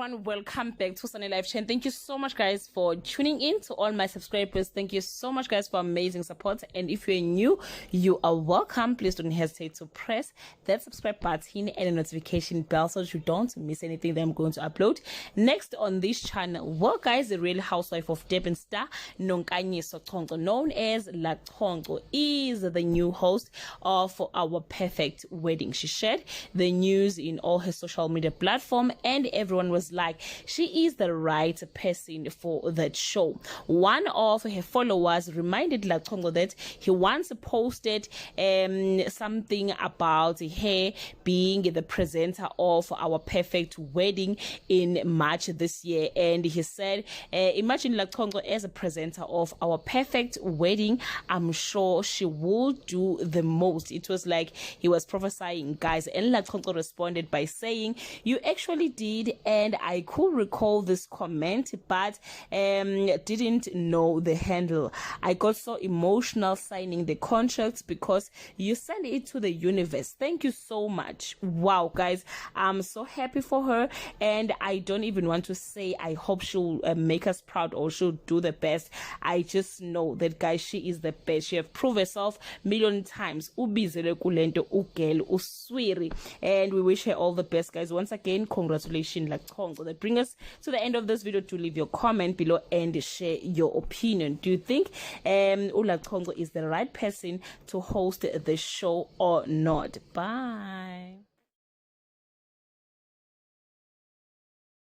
everyone, welcome back to Sunny Life Chain. Thank you so much guys for tuning in. To all my subscribers, thank you so much guys for amazing support. And if you're new, you are welcome. Please don't hesitate to press that subscribe button and a notification bell so that you don't miss anything that I'm going to upload next on this channel. Well guys, the real housewife of Durban star Laconco, known as Laconco, is the new host of Our Perfect Wedding. She shared the news in all her social media platform, and everyone was like, she is the right person for that show. One of her followers reminded Laconco that he once posted something about her being the presenter of Our Perfect Wedding in March this year, and he said, imagine Laconco as a presenter of Our Perfect Wedding. I'm sure she will do the most. It was like he was prophesying, guys, and Laconco responded by saying, you actually did, and I could recall this comment, but didn't know the handle. I got so emotional signing the contracts because you sent it to the universe. Thank you so much. Wow guys, I'm so happy for her, and I don't even want to say I hope she'll make us proud or she'll do the best. I just know that guys, she is the best. She have proved herself million times. Ubizele kulento ugel uswiri, and we wish her all the best guys. Once again, congratulations Laconco. That brings us to the end of this video. To leave your comment below and share your opinion. Do you think Laconco is the right person to host the show or not? Bye.